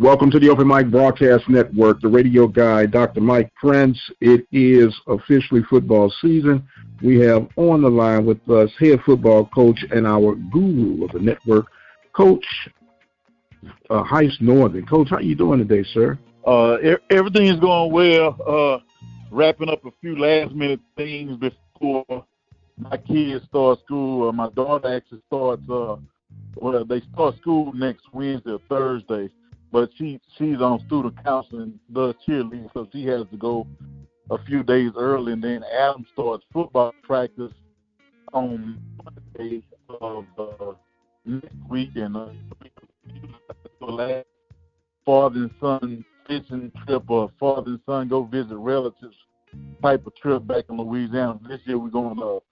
Welcome to the Open Mic Broadcast Network, the radio guy, Dr. Mike Prince. It is officially football season. We have on the line with us head football coach and our guru of the network, Coach Heist Northern. Coach, how you doing today, sir? Everything is going well. Wrapping up a few last-minute things before my kids start school. My daughter actually starts, they start school next Wednesday or Thursday. But she's on student counseling, does cheerleading, so she has to go a few days early. And then Adam starts football practice on Monday of next week. And the last father and son fishing trip or father and son go visit relatives type of trip back in Louisiana. This year we're going to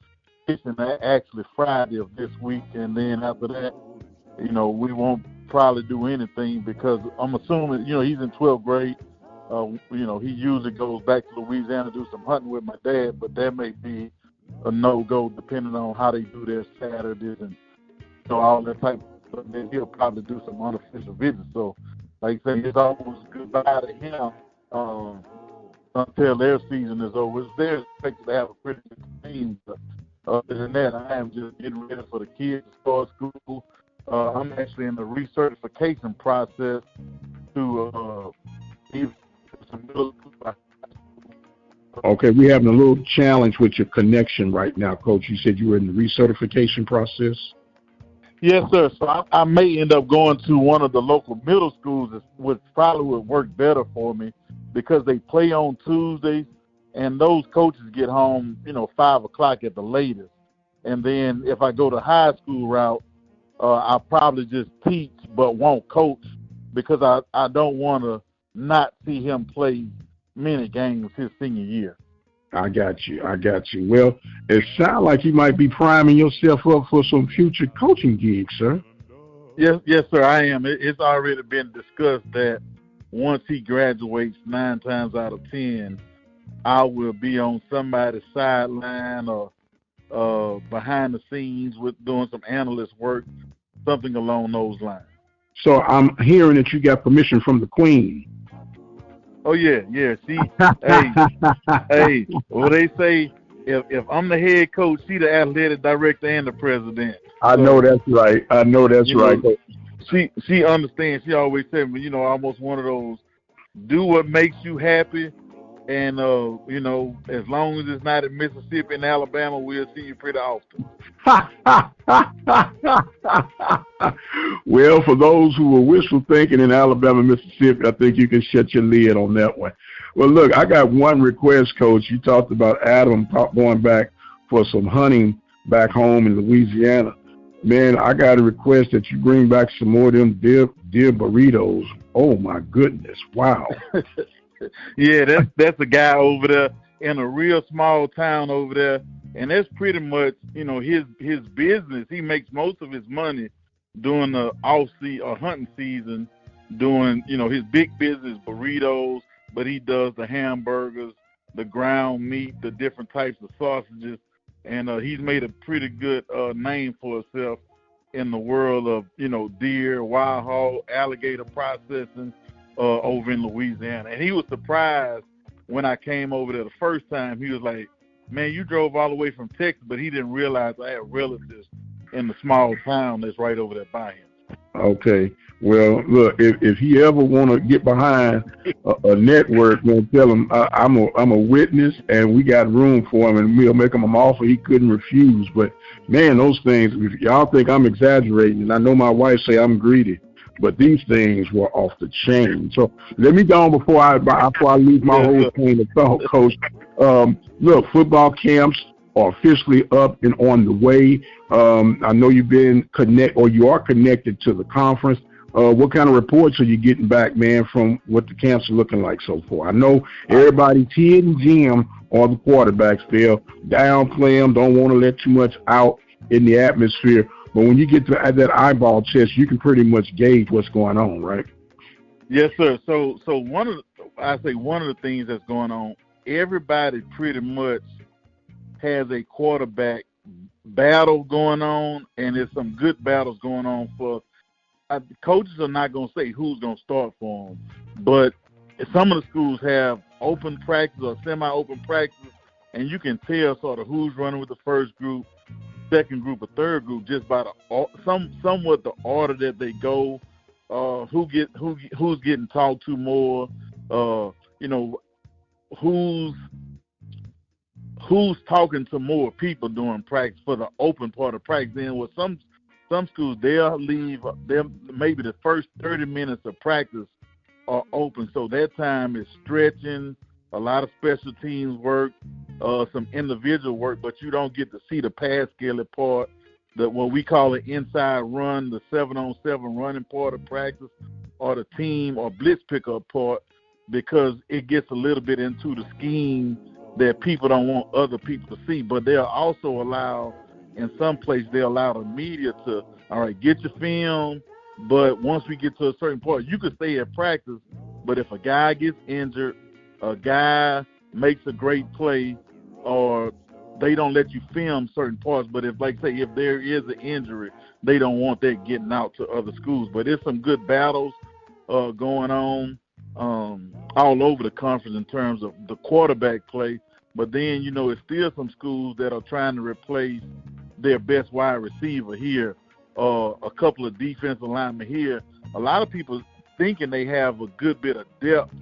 fishing actually Friday of this week. And then after that, we won't probably do anything because I'm assuming, he's in 12th grade. He usually goes back to Louisiana to do some hunting with my dad, but that may be a no-go depending on how they do their Saturdays and all that type of stuff. Then he'll probably do some unofficial visits. So, like I say, it's almost goodbye to him until their season is over. They're expected to have a pretty good team, but other than that, I am just getting ready for the kids to start school. I'm actually in the recertification process to even some middle school. Okay, we're having a little challenge with your connection right now, Coach. You said you were in the recertification process? Yes, sir. So I may end up going to one of the local middle schools, which probably would work better for me because they play on Tuesdays, and those coaches get home, 5 o'clock at the latest. And then if I go the high school route, I'll probably just teach but won't coach because I don't want to not see him play many games his senior year. I got you. Well, it sounds like you might be priming yourself up for some future coaching gigs, sir. Yes, sir, I am. It's already been discussed that once he graduates 9 times out of 10, I will be on somebody's sideline or behind the scenes with doing some analyst work, something along those lines. So I'm hearing that you got permission from the Queen. Oh yeah. She, hey. Well, they say if I'm the head coach, she the athletic director and the president. I know that's right. She understands. She always said, almost one of those. Do what makes you happy. And, as long as it's not in Mississippi and Alabama, we'll see you pretty often. Well, for those who were wishful thinking in Alabama, Mississippi, I think you can shut your lid on that one. Well, look, I got one request, Coach. You talked about Adam going back for some hunting back home in Louisiana. Man, I got a request that you bring back some more of them deer burritos. Oh, my goodness. Wow. Yeah, that's a guy over there in a real small town over there, and that's pretty much his business. He makes most of his money during the off-season or hunting season, doing his big business burritos, but he does the hamburgers, the ground meat, the different types of sausages, and he's made a pretty good name for himself in the world of deer, wild hog, alligator processing. Over in Louisiana. And he was surprised when I came over there the first time. He was like, man, you drove all the way from Texas, but he didn't realize I had relatives in the small town that's right over there by him. Okay. Well, look, if he ever want to get behind a network, man, tell him I'm a witness and we got room for him and we'll make him an offer he couldn't refuse. But, man, those things, if y'all think I'm exaggerating, and I know my wife say I'm greedy, but these things were off the chain. So let me go on before I lose my whole train of thought, Coach. Look, football camps are officially up and on the way. I know you've been you are connected to the conference. What kind of reports are you getting back, man, from what the camps are looking like so far? I know everybody, Ted and Jim, are the quarterbacks. They'll downplay them, don't want to let too much out in the atmosphere. But when you get to that eyeball test, you can pretty much gauge what's going on, right? Yes, sir. So one of the things that's going on, everybody pretty much has a quarterback battle going on, and there's some good battles going on for coaches are not going to say who's going to start for them, but some of the schools have open practice or semi-open practice, and you can tell sort of who's running with the first group, second group, or third group just by somewhat the order that they go, who's getting talked to more, who's talking to more people during practice for the open part of practice. Then with some schools, they'll maybe the first 30 minutes of practice are open, so that time is stretching, a lot of special teams work, some individual work, but you don't get to see the pass skillet part, what we call an inside run, the 7-on-7 running part of practice, or the team or blitz pickup part, because it gets a little bit into the scheme that people don't want other people to see. But they'll also allow, in some places, they'll allow the media to, all right, get your film, but once we get to a certain point, you can stay at practice, but if a guy gets injured, a guy makes a great play, or they don't let you film certain parts, but if there is an injury, they don't want that getting out to other schools. But there's some good battles going on all over the conference in terms of the quarterback play. But then, it's still some schools that are trying to replace their best wide receiver here, a couple of defensive linemen here. A lot of people thinking they have a good bit of depth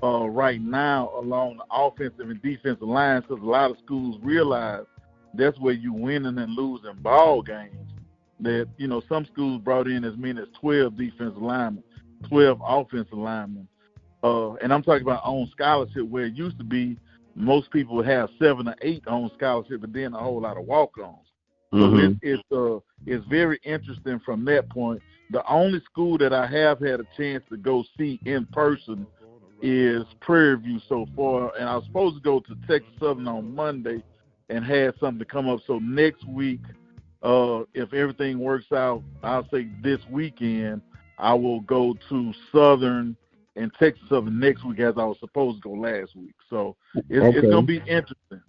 right now along the offensive and defensive lines, because a lot of schools realize that's where you winning and losing ball games. That, some schools brought in as many as 12 defensive linemen, 12 offensive linemen. And I'm talking about on scholarship, where it used to be most people would have 7 or 8 on scholarship, but then a whole lot of walk-ons. Mm-hmm. So it's very interesting from that point. The only school that I have had a chance to go see in person is Prairie View so far, and I was supposed to go to Texas Southern on Monday and had something come up. So next week, if everything works out, I'll say this weekend, I will go to Southern and Texas Southern next week, as I was supposed to go last week. So it's going to be interesting.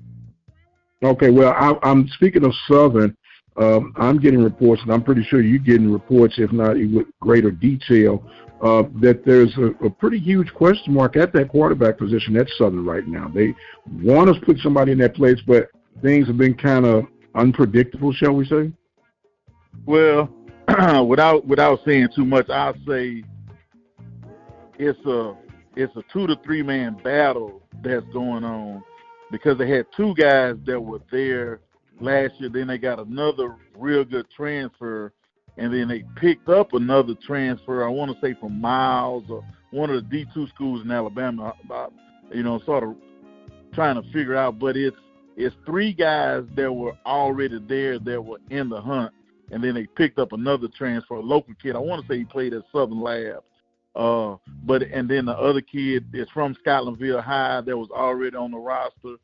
Okay, well, I'm speaking of Southern. I'm getting reports, and I'm pretty sure you're getting reports, if not with greater detail, that there's a pretty huge question mark at that quarterback position at Southern right now. They want to put somebody in that place, but things have been kind of unpredictable, shall we say? Well, without saying too much, I'll say it's a 2 to 3 man battle that's going on, because they had 2 guys that were there last year. Then they got another real good transfer, and then they picked up another transfer, I want to say from Miles, or one of the D2 schools in Alabama, sort of trying to figure out. But it's 3 guys that were already there that were in the hunt, and then they picked up another transfer, a local kid. I want to say he played at Southern Lab. And then the other kid is from Scotlandville High that was already on the roster.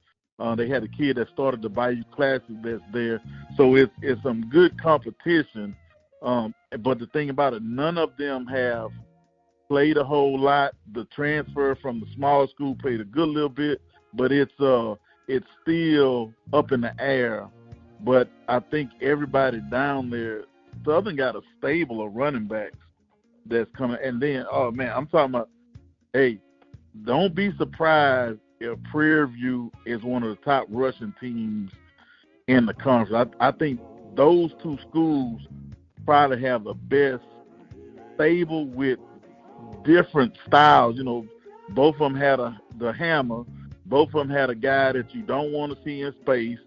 They had a kid that started the Bayou Classic that's there. So it's some good competition. But the thing about it, none of them have played a whole lot. The transfer from the small school played a good little bit, but it's still up in the air. But I think everybody down there, Southern got a stable of running backs that's coming. And then, oh man, I'm talking about, hey, don't be surprised if Prairie View is one of the top rushing teams in the conference. I think those 2 schools probably have the best stable with different styles. Both of them had the hammer. Both of them had a guy that you don't want to see in space.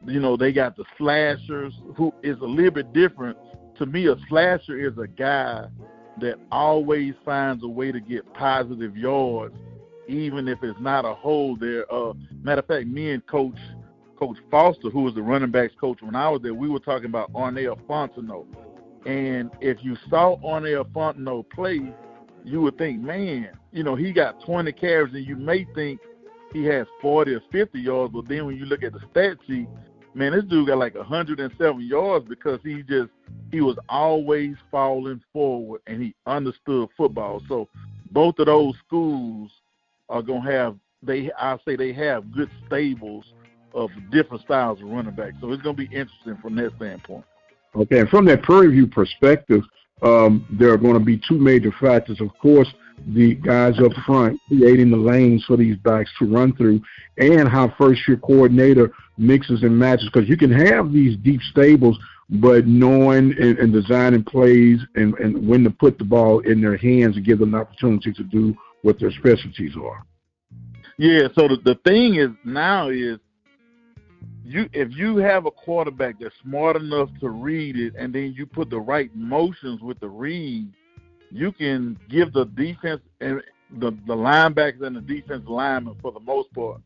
They got the slashers, who is a little bit different. To me, a slasher is a guy that always finds a way to get positive yards, even if it's not a hole there. Matter of fact, me and Coach Foster, who was the running backs coach when I was there, we were talking about Arnell Fontenot. And if you saw Arnell Fontenot play, you would think, man, he got 20 carries, and you may think he has 40 or 50 yards, but then when you look at the stat sheet, man, this dude got like 107 yards because he was always falling forward, and he understood football. So both of those schools are going to have, I say they have good stables of different styles of running back. So it's going to be interesting from that standpoint. Okay, and from that Prairie View perspective, there are going to be two major factors. Of course, the guys up front creating the lanes for these backs to run through, and how first-year coordinator mixes and matches. Because you can have these deep stables, but knowing and designing plays and when to put the ball in their hands and give them an opportunity to do what their specialties are. Yeah, so the thing is now is if you have a quarterback that's smart enough to read it, and then you put the right motions with the read, you can give the defense and the linebackers and the defensive linemen, for the most part,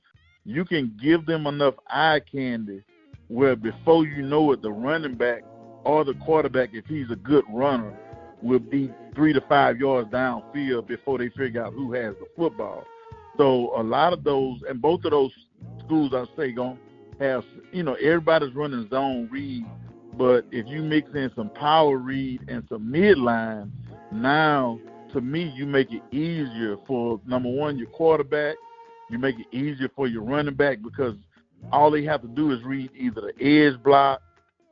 you can give them enough eye candy where before you know it, the running back or the quarterback, if he's a good runner, will be 3 to 5 yards downfield before they figure out who has the football. So a lot of those, and both of those schools, I say, going to have, everybody's running zone read, but if you mix in some power read and some midline, now, to me, you make it easier for, number one, your quarterback. You make it easier for your running back because all they have to do is read either the edge block.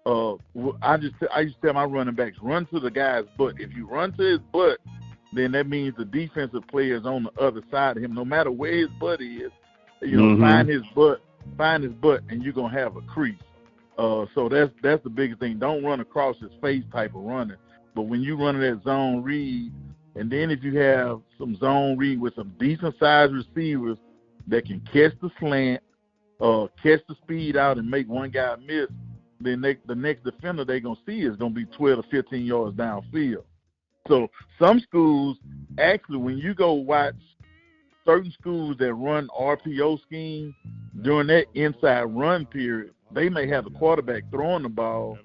I used to tell my running backs, run to the guy's butt. If you run to his butt, then that means the defensive player is on the other side of him. No matter where his butt is, find his butt, and you're going to have a crease. So that's the biggest thing. Don't run across his face type of running. But when you run that zone read, and then if you have some zone read with some decent-sized receivers that can catch the slant, catch the speed out and make one guy miss, then the next defender they're going to see is going to be 12 to 15 yards downfield. So some schools, actually, when you go watch certain schools that run RPO schemes, during that inside run period, they may have the quarterback throwing the ball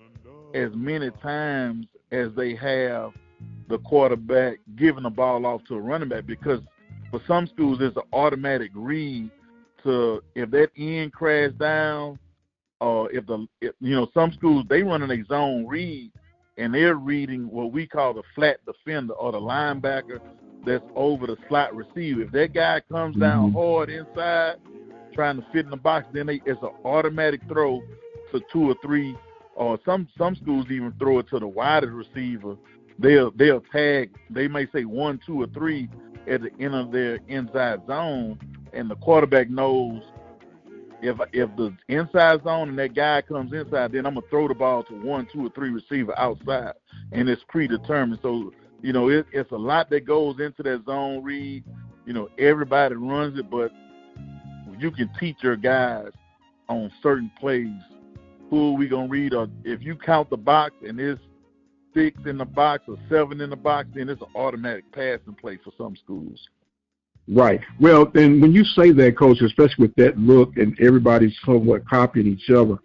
as many times as they have the quarterback giving the ball off to a running back, because for some schools it's an automatic read to if that end crash down, or some schools they run in a zone read and they're reading what we call the flat defender or the linebacker that's over the slot receiver. If that guy comes down hard inside trying to fit in the box, then it's an automatic throw to 2 or 3. Or some schools even throw it to the widest receiver. They'll tag. They may say 1, 2, or 3 at the end of their inside zone, and the quarterback knows if the inside zone and that guy comes inside, then I'm gonna throw the ball to 1, 2, or 3 receiver outside, and it's predetermined. So it's a lot that goes into that zone read. Everybody runs it, but you can teach your guys on certain plays. Who are we going to read? Or if you count the box and it's 6 in the box or 7 in the box, then it's an automatic passing play for some schools. Right. Well, then when you say that, Coach, especially with that look and everybody's somewhat copying each other,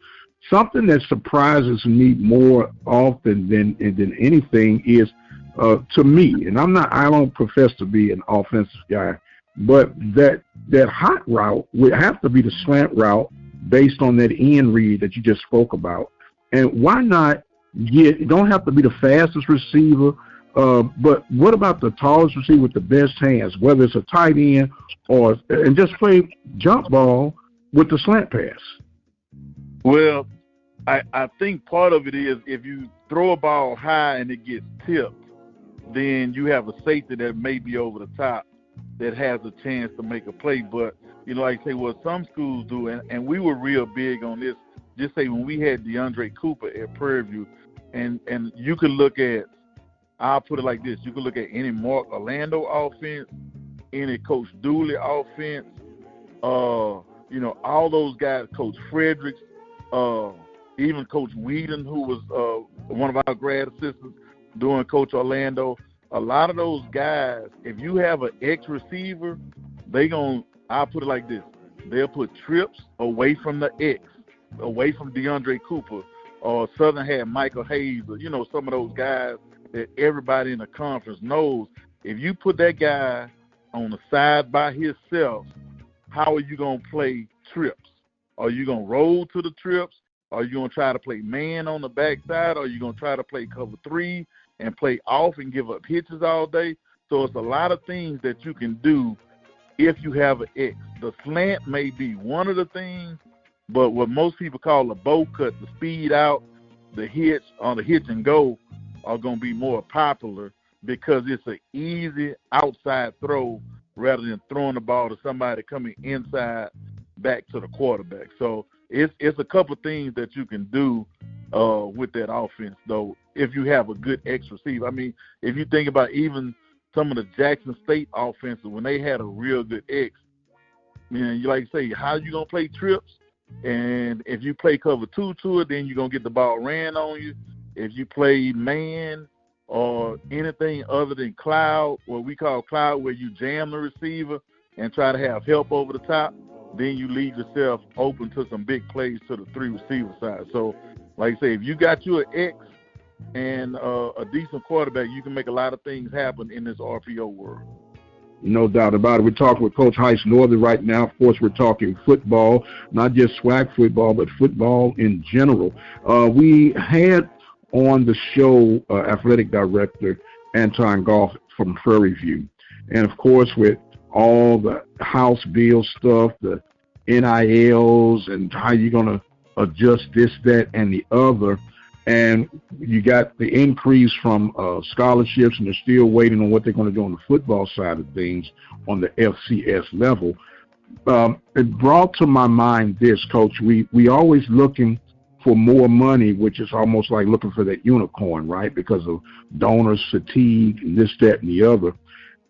something that surprises me more often than anything is, to me, and I don't profess to be an offensive guy, but that hot route would have to be the slant route, based on that end read that you just spoke about. And why not you don't have to be the fastest receiver, but what about the tallest receiver with the best hands, whether it's a tight end and just play jump ball with the slant pass? Well, I think part of it is if you throw a ball high and it gets tipped, then you have a safety that may be over the top that has a chance to make a play. But like I say, what some schools do, and we were real big on this, just say when we had DeAndre Cooper at Prairie View, and you could look at, I'll put it like this, you could look at any Mark Orlando offense, any Coach Dooley offense, all those guys, Coach Fredericks, even Coach Whedon, who was one of our grad assistants doing Coach Orlando. A lot of those guys, if you have an ex-receiver, I'll put it like this, they'll put trips away from the X, away from DeAndre Cooper, or Southern had Michael Hayes, or, some of those guys that everybody in the conference knows. If you put that guy on the side by himself, how are you going to play trips? Are you going to roll to the trips? Are you going to try to play man on the backside? Or are you going to try to play cover 3 and play off and give up hitches all day? So it's a lot of things that you can do if you have an X. The slant may be one of the things, but what most people call a bow cut, the speed out, the hitch on the hitch and go, are going to be more popular because it's an easy outside throw rather than throwing the ball to somebody coming inside back to the quarterback. So it's a couple things that you can do with that offense, though, if you have a good X receiver. I mean, if you think about even some of the Jackson State offenses, when they had a real good X, you like say, how are you going to play trips? And if you play cover 2 to it, then you're going to get the ball ran on you. If you play man or anything other than cloud, what we call cloud, where you jam the receiver and try to have help over the top, then you leave yourself open to some big plays to the 3 receiver side. So, like I say, if you got you an X and a decent quarterback, you can make a lot of things happen in this RPO world. No doubt about it. We're talking with Coach Heiss Northern right now. Of course, we're talking football, not just SWAC football, but football in general. We had on the show athletic director Anton Goff from Prairie View. And, of course, with all the House bill stuff, the NILs, and how you're going to adjust this, that, and the other, and you got the increase from scholarships, and they're still waiting on what they're going to do on the football side of things on the FCS level. It brought to my mind this, Coach. We always looking for more money, which is almost like looking for that unicorn, right, because of donors fatigue and this, that, and the other.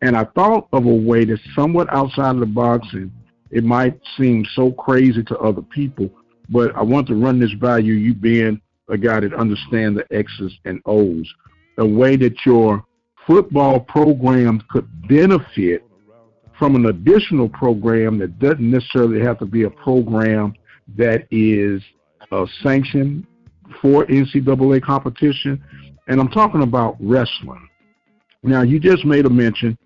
And I thought of a way that's somewhat outside of the box, and it might seem so crazy to other people, but I want to run this by you, you being a guy that understands the X's and O's, a way that your football program could benefit from an additional program that doesn't necessarily have to be a program that is sanctioned for NCAA competition. And I'm talking about wrestling. Now, you just made a mention.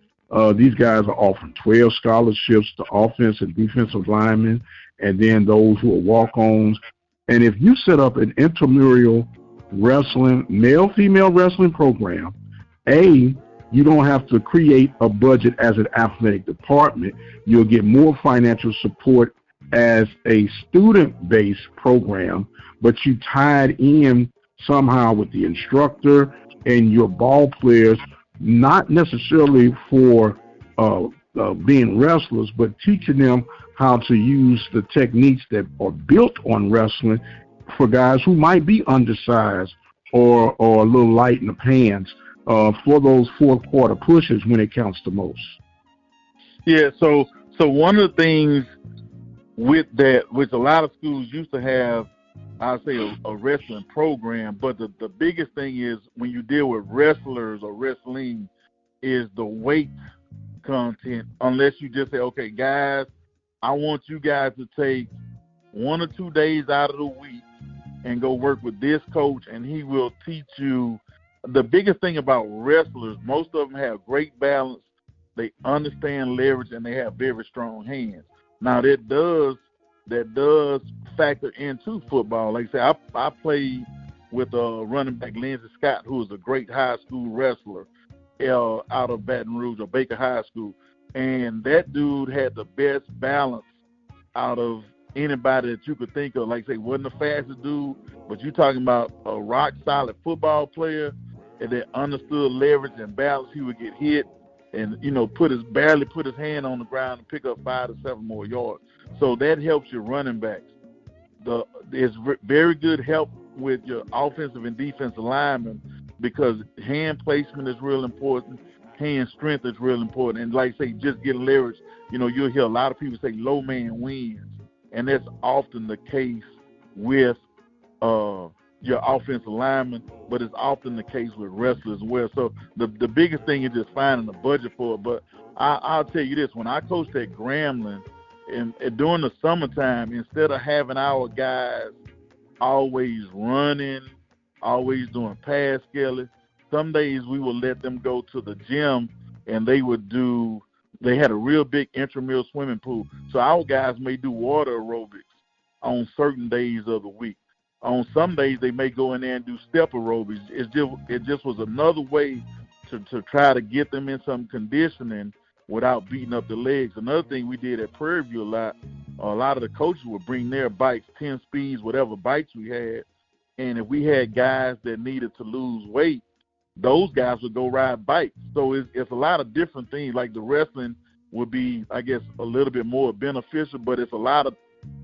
These guys are offering 12 scholarships to offensive and defensive linemen, and then those who are walk-ons. And if you set up an intramural wrestling, male-female wrestling program, you don't have to create a budget as an athletic department. You'll get more financial support as a student-based program, but you tied in somehow with the instructor and your ball players, not necessarily for being wrestlers, but teaching them how to use the techniques that are built on wrestling for guys who might be undersized or a little light in the pants for those fourth quarter pushes when it counts the most. Yeah, so one of the things with that, which a lot of schools used to have, I'd say a wrestling program, but the biggest thing is when you deal with wrestlers or wrestling is the weight content, unless you just say, okay, guys, I want you guys to take 1 or 2 days out of the week and go work with this coach, and he will teach you. The biggest thing about wrestlers, most of them have great balance, they understand leverage, and they have very strong hands. Now, that does factor into football. Like I say, I played with running back Lindsey Scott, who is a great high school wrestler out of Baton Rouge or Baker High School. And that dude had the best balance out of anybody that you could think of. Like I say, wasn't the fastest dude, but you're talking about a rock-solid football player that understood leverage and balance. He would get hit and, barely put his hand on the ground and pick up 5 to 7 more yards. So that helps your running backs. There's very good help with your offensive and defensive linemen because hand placement is real important. Hand strength is real important. And like I say, just getting leverage, you'll hear a lot of people say low man wins. And that's often the case with your offensive linemen, but it's often the case with wrestlers as well. So the biggest thing is just finding a budget for it. But I'll tell you this, when I coached at Grambling, and during the summertime, instead of having our guys always running, always doing pass scaling, some days we would let them go to the gym and they had a real big intramural swimming pool. So our guys may do water aerobics on certain days of the week. On some days they may go in there and do step aerobics. It just was another way to try to get them in some conditioning without beating up the legs. Another thing we did at Prairie View a lot of the coaches would bring their bikes, 10 speeds, whatever bikes we had, and if we had guys that needed to lose weight, those guys would go ride bikes. So it's a lot of different things. Like the wrestling would be, I guess, a little bit more beneficial, but it's a lot of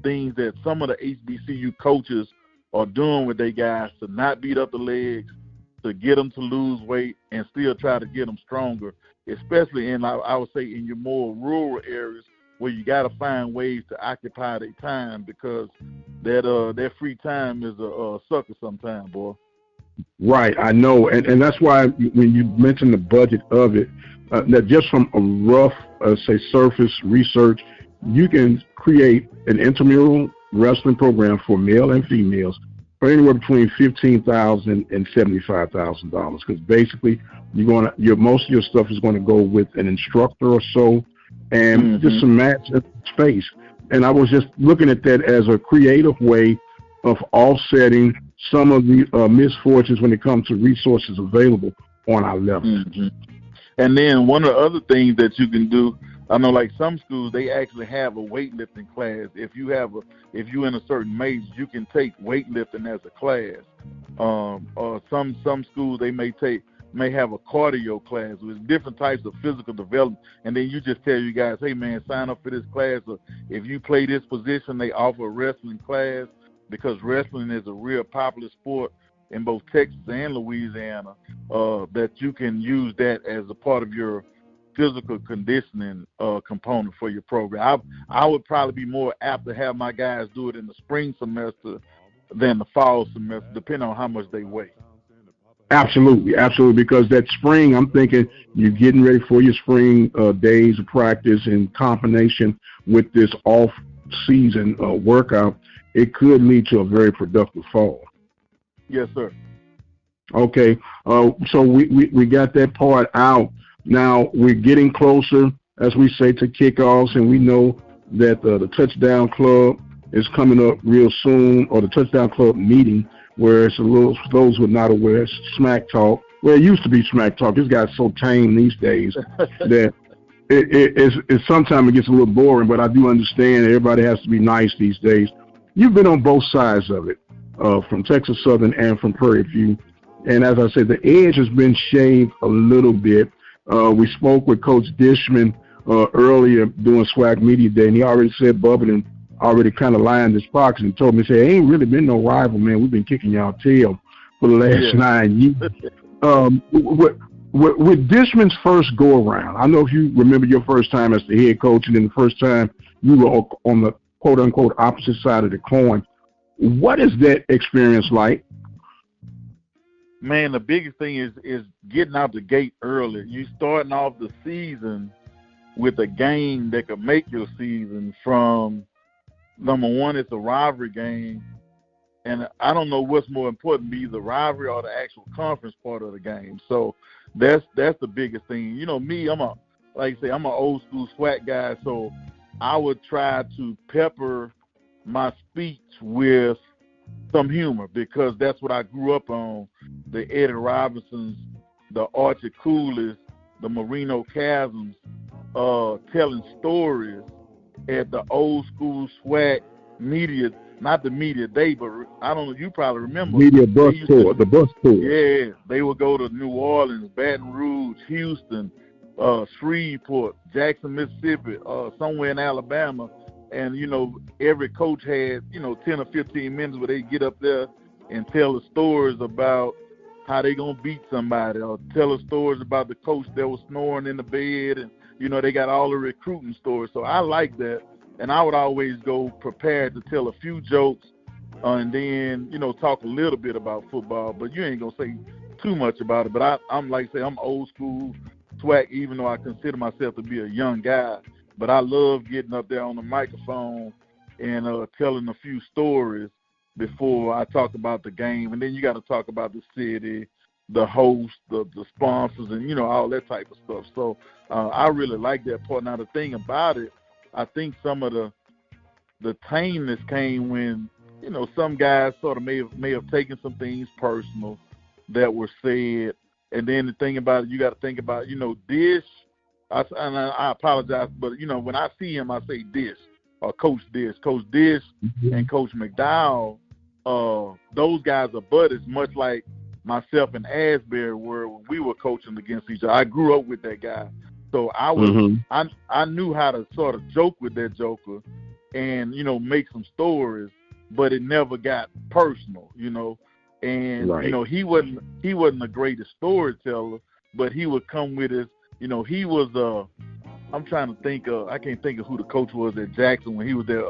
things that some of the HBCU coaches are doing with their guys to not beat up the legs, to get them to lose weight, and still try to get them stronger, especially in, I would say, in your more rural areas where you got to find ways to occupy their time, because that free time is a sucker sometimes, boy. Right, I know, and that's why when you mentioned the budget of it, that just from a rough, say, surface research, you can create an intramural wrestling program for male and females for anywhere between $15,000 and $75,000. Because basically, most of your stuff is going to go with an instructor or so, and just some match space. And I was just looking at that as a creative way of offsetting some of the misfortunes when it comes to resources available on our level. And then one of the other things that you can do, I know, like some schools, they actually have a weightlifting class. If you're in a certain major, you can take weightlifting as a class. Or some schools, they may have a cardio class with different types of physical development. And then you just tell you guys, hey man, sign up for this class. Or if you play this position, they offer a wrestling class, because wrestling is a real popular sport in both Texas and Louisiana, that you can use that as a part of your physical conditioning component for your program. I would probably be more apt to have my guys do it in the spring semester than the fall semester, depending on how much they weigh. Absolutely, because that spring, I'm thinking you're getting ready for your spring days of practice in combination with this off-season workout. It could lead to a very productive fall. Yes, sir. Okay, so we got that part out. Now we're getting closer, as we say, to kickoffs, and we know that the Touchdown Club is coming up real soon, or the Touchdown Club meeting, where it's a little, for those who are not aware, Smack Talk. Well, it used to be Smack Talk. It's got so tame these days that it sometimes it gets a little boring, but I do understand everybody has to be nice these days. You've been on both sides of it, from Texas Southern and from Prairie View. And as I said, the edge has been shaved a little bit. We spoke with Coach Dishman earlier during SWAC Media Day, and he already said Bubba already kind of lined his pockets and told me, say, ain't really been no rival, man. We've been kicking y'all tail for the last 9 years. With Dishman's first go-around, I know if you remember your first time as the head coach and then the first time you were on the quote-unquote opposite side of the coin, what is that experience like? Man, the biggest thing is getting out the gate early. You starting off the season with a game that could make your season. From number one, it's a rivalry game, and I don't know what's more important, be the rivalry or the actual conference part of the game. So that's the biggest thing. You know, me, I'm an old school SWAC guy, so I would try to pepper my speech with some humor, because that's what I grew up on. The Eddie Robinsons, the Archie Coolers, the Marino Chasms, telling stories at the old school SWAC media, not the media day, but I don't know, you probably remember. The bus tour. Yeah, they would go to New Orleans, Baton Rouge, Houston, Shreveport, Jackson, Mississippi, somewhere in Alabama. And, you know, every coach had, 10 or 15 minutes where they get up there and tell the stories about how they going to beat somebody, or tell the stories about the coach that was snoring in the bed. And, they got all the recruiting stories. So I like that. And I would always go prepared to tell a few jokes and then, talk a little bit about football. But you ain't going to say too much about it. But I'm old school SWAC, even though I consider myself to be a young guy. But I love getting up there on the microphone and telling a few stories before I talk about the game. And then you got to talk about the city, the host, the sponsors, and, all that type of stuff. So I really like that part. Now, the thing about it, I think some of the tameness came when, some guys sort of may have taken some things personal that were said. And then the thing about it, you got to think about, Dish. I apologize, but, when I see him, I say Dish, or Coach Dish. Coach Dish and Coach McDowell, those guys are buddies, much like myself and Asbury were when we were coaching against each other. I grew up with that guy, so I was I knew how to sort of joke with that joker, and make some stories, but it never got personal, And he wasn't the greatest storyteller, but he would come with his, he was I'm trying to think of, I can't think of who the coach was at Jackson when he was there,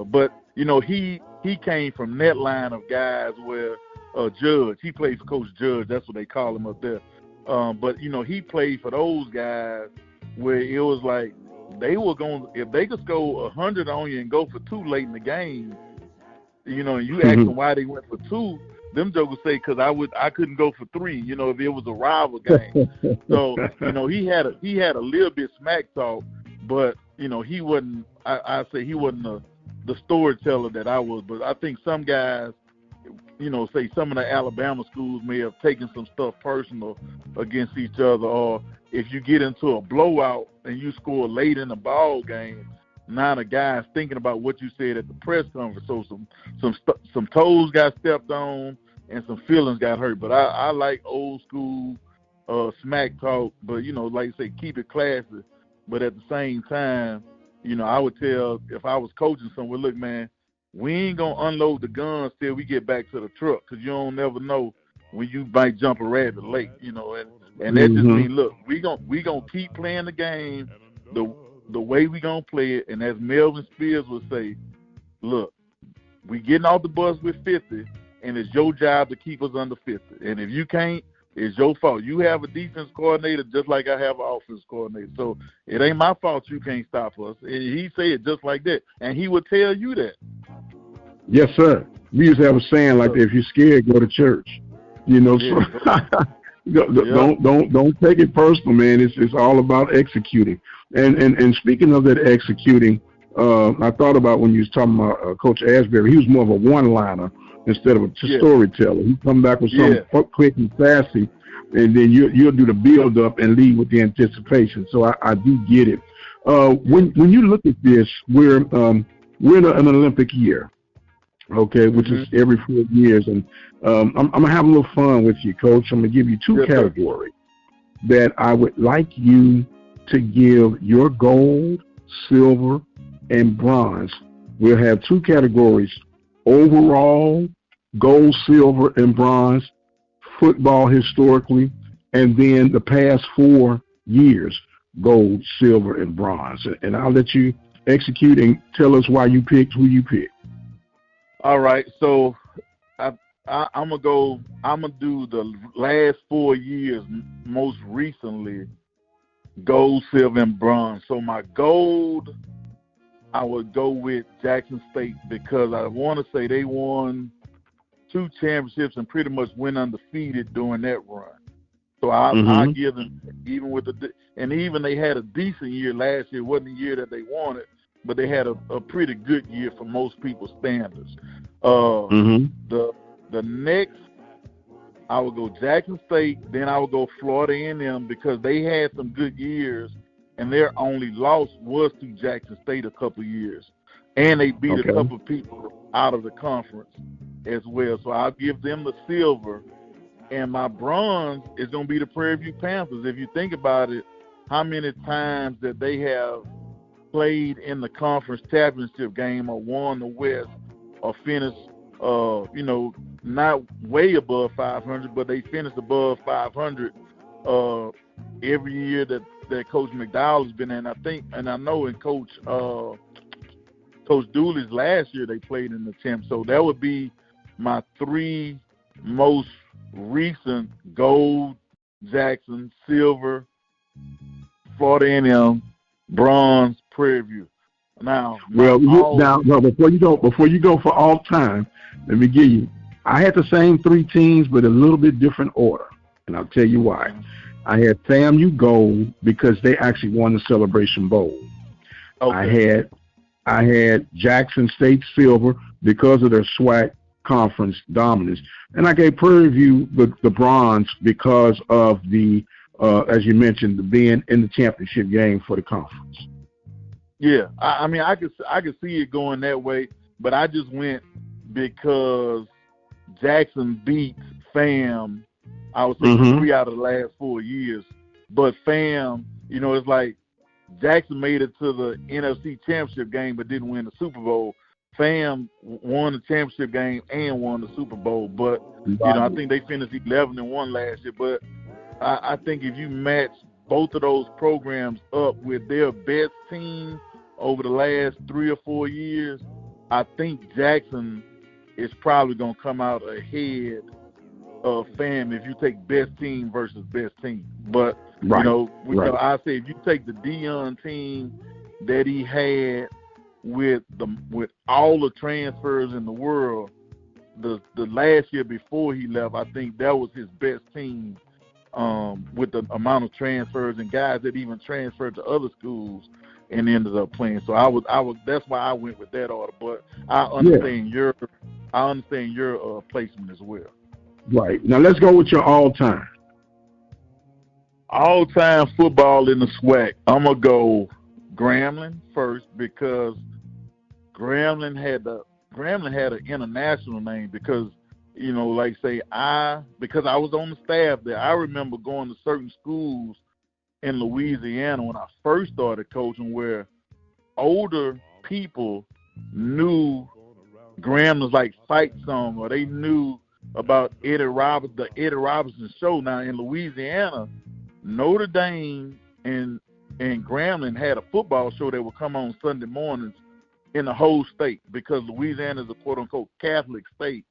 but he came from that line of guys where Judge, he played for Coach Judge, that's what they call him up there. But he played for those guys where it was like they were going, if they could score 100 on you and go for 2 late in the game, and you ask them why they went for 2, them jokers say because I couldn't go for 3, if it was a rival game. So he had a little bit smack talk, but he wasn't. I say he wasn't the storyteller that I was. But I think some guys, say some of the Alabama schools may have taken some stuff personal against each other, or if you get into a blowout and you score late in the ball game, now the guy's thinking about what you said at the press conference. So some toes got stepped on and some feelings got hurt. But I like old school smack talk, but like you say, keep it classy. But at the same time, I would tell, if I was coaching somewhere, look, man, we ain't gonna unload the guns till we get back to the truck, because you don't never know when you might jump a rabbit late, and that just means, look, we gonna keep playing the game the way we gonna play it. And as Melvin Spears would say, look, we getting off the bus with 50, and it's your job to keep us under 50. And if you can't, it's your fault. You have a defense coordinator just like I have an offense coordinator. So it ain't my fault you can't stop us. And he said it just like that. And he would tell you that. Yes, sir. We used to have a saying like that, if you're scared, go to church. So don't take it personal, man. It's all about executing. And speaking of that executing, I thought about when you was talking about Coach Asbury, he was more of a one-liner instead of a storyteller. He come back with something quick and sassy, and then you'll do the build-up and lead with the anticipation. So I do get it. When you look at this, we're in an Olympic year, okay, which is every 4 years. And I'm going to have a little fun with you, Coach. I'm going to give you 2 categories that I would like you to give your gold, silver, and bronze. We'll have 2 categories: overall, gold, silver, and bronze, football historically, and then the past 4 years, gold, silver, and bronze. And I'll let you execute and tell us why you picked who you picked. All right, so I'm gonna do the last 4 years, most recently, gold, silver, and bronze. So my gold, I would go with Jackson State, because I want to say they won 2 championships and pretty much went undefeated during that run. So I give them, even they had a decent year last year. It wasn't the year that they wanted, but they had a pretty good year for most people's standards. The next, I would go Jackson State, then I would go Florida A&M, because they had some good years, and their only loss was to Jackson State a couple years. And they beat a couple of people out of the conference as well. So I'll give them the silver. And my bronze is going to be the Prairie View Panthers. If you think about it, how many times that they have played in the conference championship game or won the West or finished, not way above 500, but they finished above 500 every year that Coach McDowell has been in. I know in Coach Dooley's last year they played in the champ. So that would be my 3 most recent: gold, Jackson; silver, Florida A&M; bronze, Prairie View. Now, before you go for all time, let me give you. I had the same 3 teams, but a little bit different order, and I'll tell you why. I had FAMU gold because they actually won the Celebration Bowl. Okay. I had Jackson State silver because of their SWAC conference dominance, and I gave Prairie View the bronze because of the, as you mentioned, the being in the championship game for the conference. Yeah, I mean, I could see it going that way, but I just went because Jackson beats FAM, I would say 3 out of the last 4 years. But FAM, you know, it's like Jackson made it to the NFC Championship game but didn't win the Super Bowl. FAM won the championship game and won the Super Bowl. But, you know, I think they finished 11-1 last year. But I think if you match both of those programs up with their best team over the last 3 or 4 years, I think Jackson is probably going to come out ahead of FAM if you take best team versus best team. But, you know, I say if you take the Deion team that he had with all the transfers in the world, the last year before he left, I think that was his best team with the amount of transfers and guys that even transferred to other schools and ended up playing. So I was that's why I went with that order. But I understand your placement as well. Right. Now let's go with your all-time football in the SWAC. I'm gonna go Grambling first because Grambling had an international name because, you know, like say because I was on the staff there, I remember going to certain schools in Louisiana when I first started coaching where older people knew Grambling's like fight song, or they knew about the Eddie Robinson show. Now in Louisiana, Notre Dame and Grambling had a football show that would come on Sunday mornings in the whole state because Louisiana is a quote-unquote Catholic state.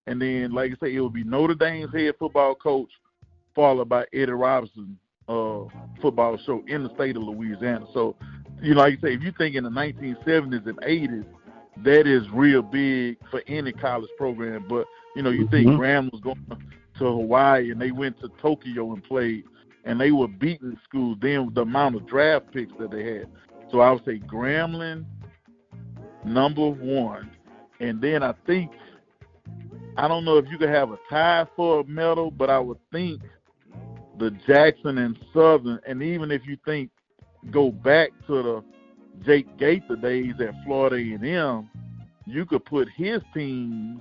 And then, like I say, it would be Notre Dame's head football coach followed by Eddie Robinson football show in the state of Louisiana. So, you know, like you say, if you think in the 1970s and 80s, that is real big for any college program. But, you know, you think Graham was going to Hawaii and they went to Tokyo and played, and they were beating schools then with the amount of draft picks that they had. So I would say Grambling, number one. And then I think, I don't know if you could have a tie for a medal, but I would think the Jackson and Southern, and even if you think, go back to the Jake Gaither days at Florida A&M, you could put his teams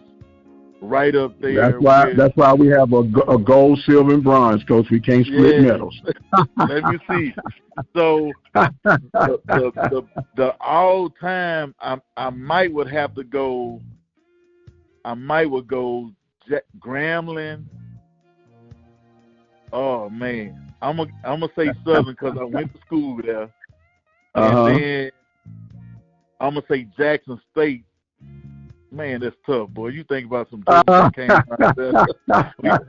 right up there. That's why we have a gold, silver, and bronze, Coach. We can't split medals. Let me see. So the all-time, I might would go Grambling. Oh man, I'm gonna say Southern because I went to school there, and then I'm gonna say Jackson State. Man, that's tough, boy. You think about some that came right there.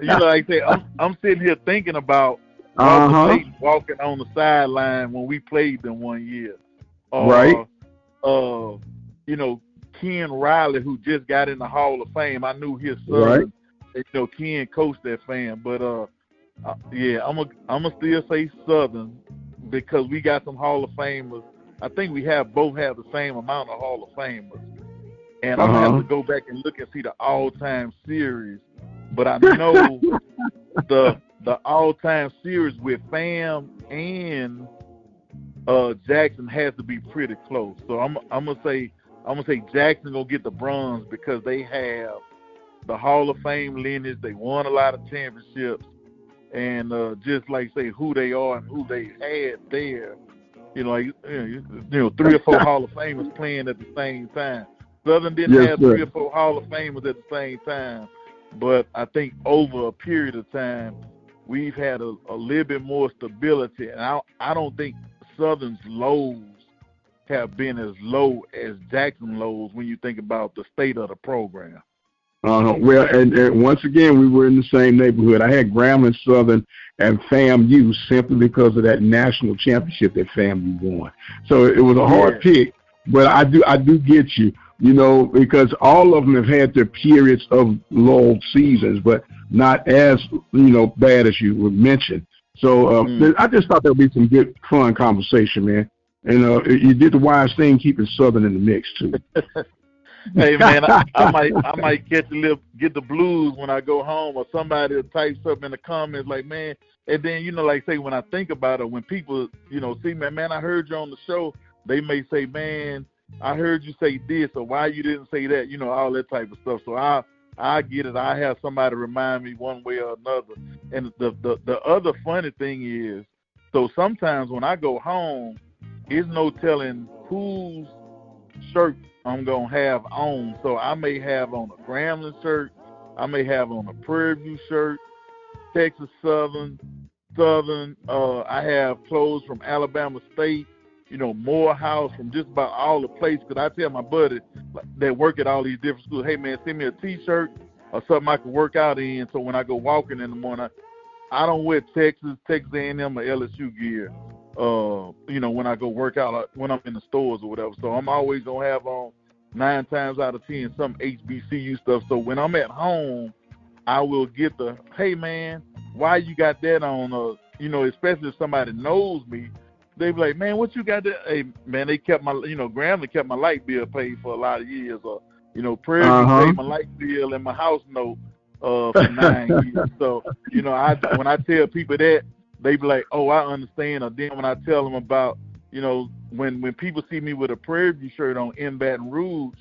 You know, like I say, I'm sitting here thinking about walking on the sideline when we played them one year. Right. You know, Ken Riley, who just got in the Hall of Fame. I knew his son. Right. You know, Ken coached that fan, but yeah, I'm gonna still say Southern because we got some Hall of Famers. I think we both have the same amount of Hall of Famers. And I'm going to have to go back and look and see the all-time series. But I know the all-time series with FAM and Jackson has to be pretty close. So I'm gonna say Jackson gonna get the bronze because they have the Hall of Fame lineage. They won a lot of championships, and just like say who they are and who they had there. You know, like, you know, 3 or 4 Hall of Famers playing at the same time. Southern didn't have 3 or 4 Hall of Famers at the same time, but I think over a period of time, we've had a little bit more stability, and I don't think Southern's lows have been as low as Jackson lows when you think about the state of the program. Well, and once again, we were in the same neighborhood. I had Grambling, Southern, and FAMU simply because of that national championship that FAMU won. So it was a hard pick, but I do get you. You know, because all of them have had their periods of low seasons, but not as, you know, bad as you would mention. So I just thought there would be some good, fun conversation, man. And you did the wise thing, keeping Southern in the mix too. Hey, man, I might get the blues when I go home, or somebody will type something in the comments like, man. And then, you know, like say when I think about it, when people, you know, see me, man, I heard you on the show, they may say, man, I heard you say this, or why you didn't say that, you know, all that type of stuff. So I get it. I have somebody remind me one way or another. And the other funny thing is, so sometimes when I go home, it's no telling whose shirt I'm going to have on. So I may have on a Grambling shirt. I may have on a Prairie View shirt, Texas Southern. I have clothes from Alabama State, Morehouse, from just about all the places. Because I tell my buddy that work at all these different schools, hey, man, send me a T-shirt or something I can work out in. So when I go walking in the morning, I don't wear Texas A&M or LSU gear, when I go work out, when I'm in the stores or whatever. So I'm always going to have on 9 times out of 10 some HBCU stuff. So when I'm at home, I will get the, hey, man, why you got that on? Especially if somebody knows me, they be like, man, what you got there? Hey, man, they kept my, Grambling kept my light bill paid for a lot of years. Or, Prairie View paid my light bill and my house note for 9 years. So, when I tell people that, they be like, oh, I understand. Or then when I tell them about, when people see me with a Prairie View shirt on in Baton Rouge,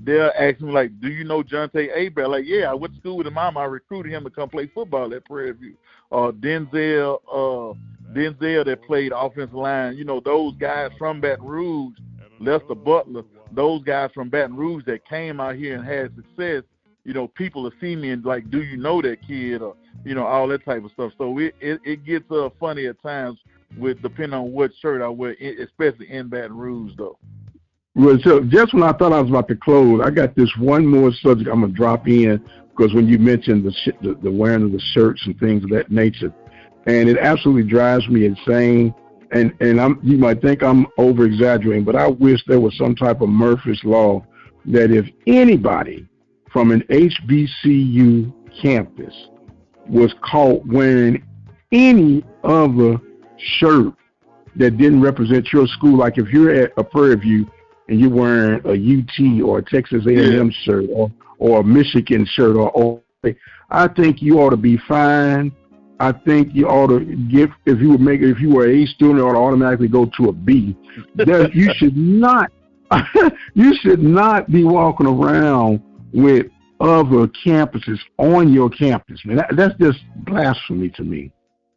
they'll ask me, like, do you know Jonte Abel? Like, yeah, I went to school with him. I recruited him to come play football at Prairie View. Denzel that played offensive line, those guys from Baton Rouge, Lester Butler, those guys from Baton Rouge that came out here and had success, people will see me and like, do you know that kid? Or, all that type of stuff. So it gets funny at times depending on what shirt I wear, especially in Baton Rouge, though. Well, so just when I thought I was about to close, I got this one more subject I'm going to drop in, because when you mentioned the wearing of the shirts and things of that nature, and it absolutely drives me insane. And you might think I'm over-exaggerating, but I wish there was some type of Murphy's Law that if anybody from an HBCU campus was caught wearing any other shirt that didn't represent your school, like if you're at a Prairie View and you're wearing a UT or a Texas A&M shirt or a Michigan shirt, or I think you ought to be fined. I think you ought to give, if you were an A student, you ought to automatically go to a B. You should not be walking around with other campuses on your campus, man. That's just blasphemy to me.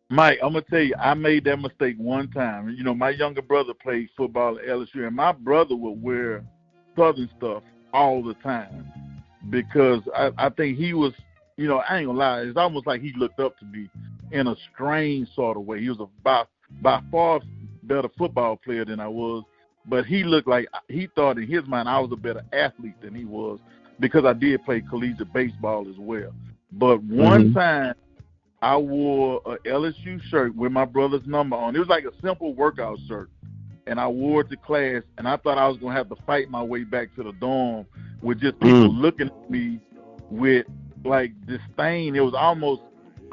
Mike, I'm going to tell you, I made that mistake one time. My younger brother played football at LSU, and my brother would wear Southern stuff all the time because I think he was, I ain't going to lie, it's almost like he looked up to me in a strange sort of way. He was by far better football player than I was, but he looked like, he thought in his mind I was a better athlete than he was because I did play collegiate baseball as well. But one time, I wore a LSU shirt with my brother's number on. It was like a simple workout shirt, and I wore it to class, and I thought I was going to have to fight my way back to the dorm with just people looking at me with, like, disdain. It was almost,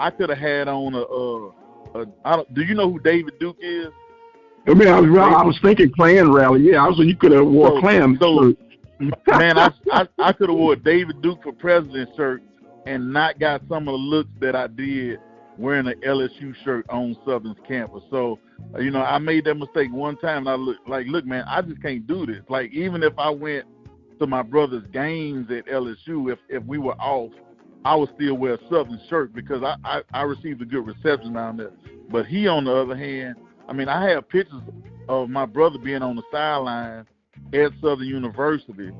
I could have had on do you know who David Duke is? I mean, I was thinking Klan rally. Yeah, you could have wore a Klan shirt. Man, I could have wore a David Duke for president shirt and not got some of the looks that I did wearing an LSU shirt on Southern's campus. So, I made that mistake one time, and I look, man, I just can't do this. Like, even if I went to my brother's games at LSU, if we were off, I would still wear a Southern shirt because I received a good reception down there. But he, on the other hand, I mean, I have pictures of my brother being on the sideline at Southern University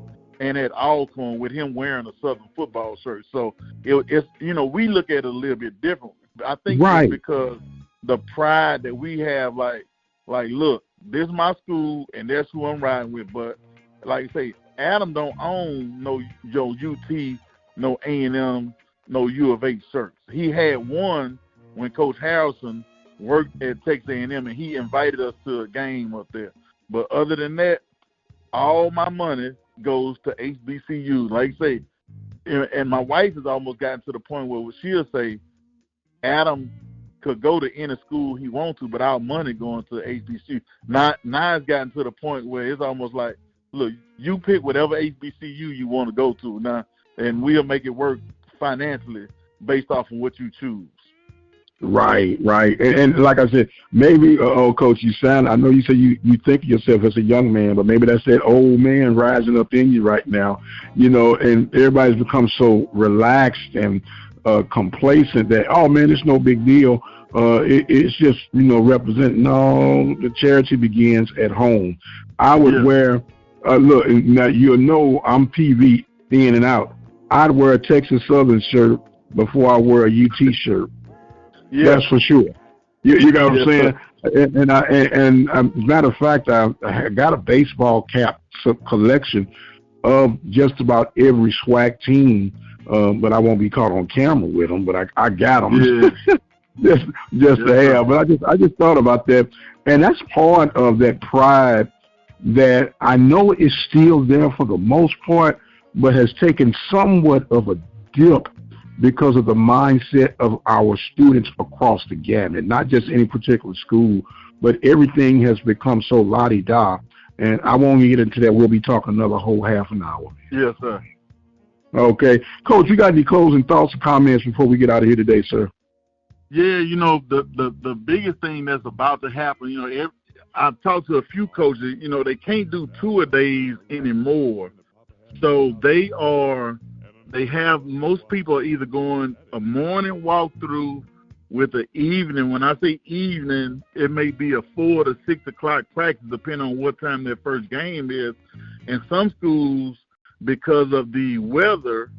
and at Alcorn with him wearing a Southern football shirt. So it's we look at it a little bit different. I think it's because the pride that we have, like look, this is my school and that's who I'm riding with. But like I say, Adam don't own no UT, no A&M, no U of H shirts. He had one when Coach Harrison worked at Texas A&M, and he invited us to a game up there. But other than that, all my money goes to HBCU. Like I say, and my wife has almost gotten to the point where she'll say, Adam could go to any school he wants to, but our money going to HBCU. Now it's gotten to the point where it's almost like, look, you pick whatever HBCU you want to go to now, and we'll make it work financially based off of what you choose. Right. And like I said, maybe, Coach, I know you say you think of yourself as a young man, but maybe that's that old man rising up in you right now, and everybody's become so relaxed and complacent that, oh, man, it's no big deal. It's just, representing, no, the charity begins at home. I would wear, look, now I'm PV in and out. I'd wear a Texas Southern shirt before I wear a UT shirt. Yeah. That's for sure. You got what I'm saying? And as a matter of fact, I got a baseball cap collection of just about every SWAC team, but I won't be caught on camera with them. But I got them just to have. But I just thought about that, and that's part of that pride that I know is still there for the most part, but has taken somewhat of a dip because of the mindset of our students across the gamut, not just any particular school, but everything has become so la-di-da. And I won't get into that. We'll be talking another whole half an hour. Yes, sir. Okay. Coach, you got any closing thoughts or comments before we get out of here today, sir? Yeah, the biggest thing that's about to happen, I've talked to a few coaches, they can't do tour-a-days anymore. So most people are either going a morning walkthrough with an evening. When I say evening, it may be a 4 to 6 o'clock practice, depending on what time their first game is. And some schools, because of the weather,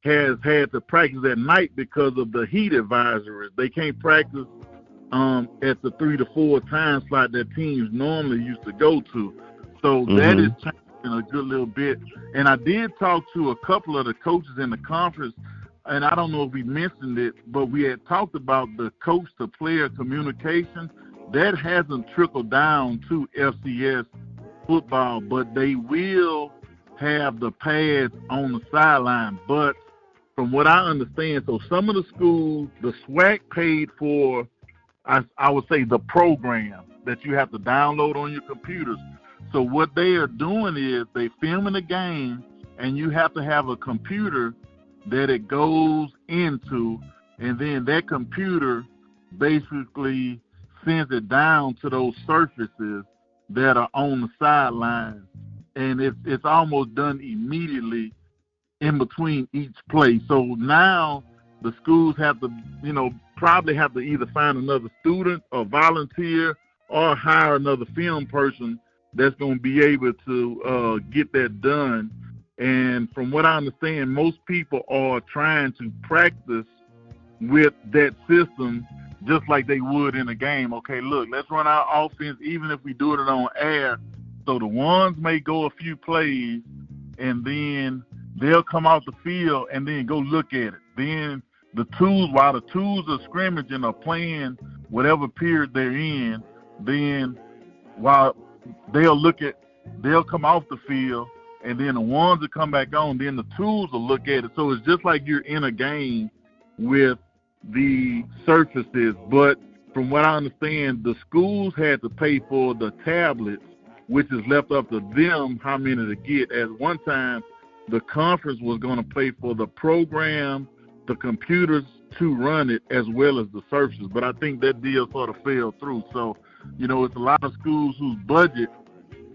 has had to practice at night because of the heat advisories. They can't practice at the 3 to 4 time slot that teams normally used to go to. So that is changing a good little bit. And I did talk to a couple of the coaches in the conference, and I don't know if we mentioned it, but we had talked about the coach-to-player communication. That hasn't trickled down to FCS football, but they will have the pads on the sideline. But from what I understand, so some of the schools, the SWAC paid for, I would say, the program that you have to download on your computers. So what they are doing is they filming a game, and you have to have a computer that it goes into, and then that computer basically sends it down to those surfaces that are on the sideline, and it's almost done immediately in between each play. So now the schools have to, probably have to either find another student or volunteer or hire another film person that's going to be able to get that done. And from what I understand, most people are trying to practice with that system just like they would in a game. Okay, look, let's run our offense even if we do it on air. So the ones may go a few plays, and then they'll come out the field and then go look at it. Then while the twos are scrimmaging or playing whatever period they're in, then while they'll come off the field, and then the ones that come back on, then the twos will look at it. So it's just like you're in a game with the surfaces. But from what I understand, the schools had to pay for the tablets, which is left up to them how many to get. At one time, the conference was going to pay for the program, the computers to run it, as well as the surfaces. But I think that deal sort of fell through. So, it's a lot of schools whose budget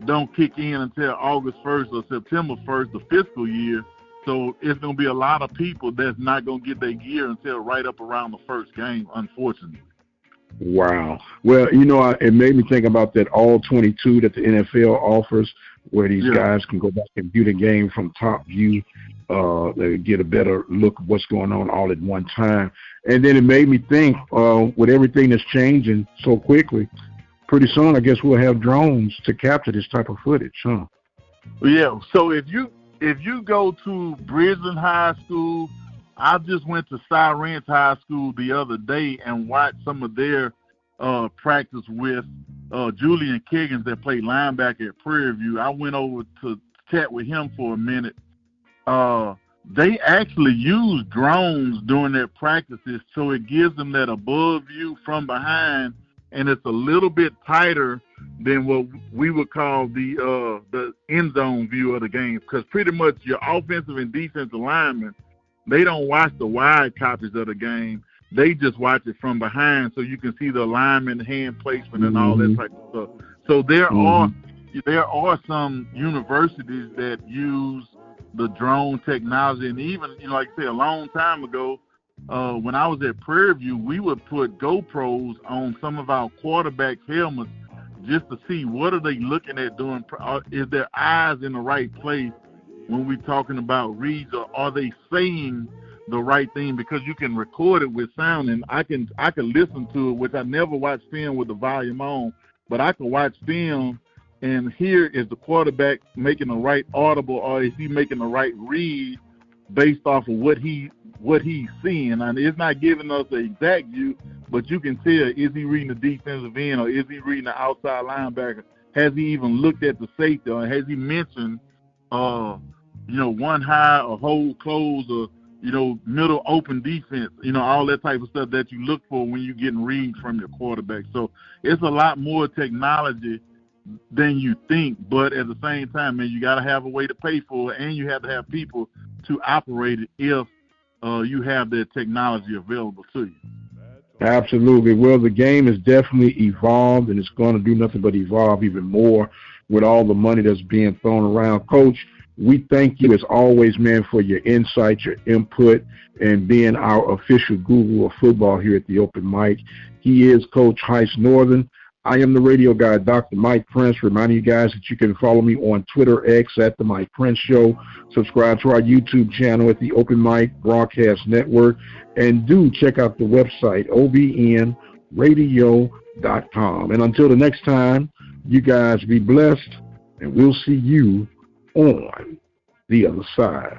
don't kick in until August 1st or September 1st, the fiscal year. So it's going to be a lot of people that's not going to get their gear until right up around the first game, unfortunately. Wow. Well, it made me think about that all 22 that the NFL offers, where these guys can go back and view the game from top view, they get a better look of what's going on all at one time. And then it made me think, with everything that's changing so quickly, pretty soon I guess we'll have drones to capture this type of footage, huh? Yeah. So if you go to Bridgeland High School, I just went to Cyrens High School the other day and watched some of their practice with Julian Kiggins that played linebacker at Prairie View. I went over to chat with him for a minute. They actually use drones during their practices, so it gives them that above view from behind, and it's a little bit tighter than what we would call the end zone view of the game, because pretty much your offensive and defensive linemen, they don't watch the wide copies of the game. They just watch it from behind, so you can see the alignment, hand placement, and all that type of stuff. So there are some universities that use the drone technology, and even, like I say, a long time ago, when I was at Prairie View, we would put GoPros on some of our quarterbacks' helmets just to see what are they looking at doing. Is their eyes in the right place when we're talking about reads, or are they saying the right thing? Because you can record it with sound, and I can listen to it, which I never watch film with the volume on, but I can watch film and hear, is the quarterback making the right audible, or is he making the right read based off of what he's seeing. And it's not giving us the exact view, but you can tell, is he reading the defensive end, or is he reading the outside linebacker? Has he even looked at the safety, or has he mentioned one high or hold close, or middle open defense, all that type of stuff that you look for when you're getting reads from your quarterback. So it's a lot more technology than you think, but at the same time, man, you got to have a way to pay for it, and you have to have people to operate it if you have that technology available to you. Absolutely. Well, the game has definitely evolved, and it's going to do nothing but evolve even more with all the money that's being thrown around. Coach, we thank you as always, man, for your insight, your input, and being our official guru of football here at the Open Mic. He is Coach Heist Northern. I am the radio guy, Dr. Mike Prince, reminding you guys that you can follow me on Twitter X at The Mike Prince Show. Subscribe to our YouTube channel at the Open Mic Broadcast Network. And do check out the website, obnradio.com. And until the next time, you guys be blessed, and we'll see you on the other side.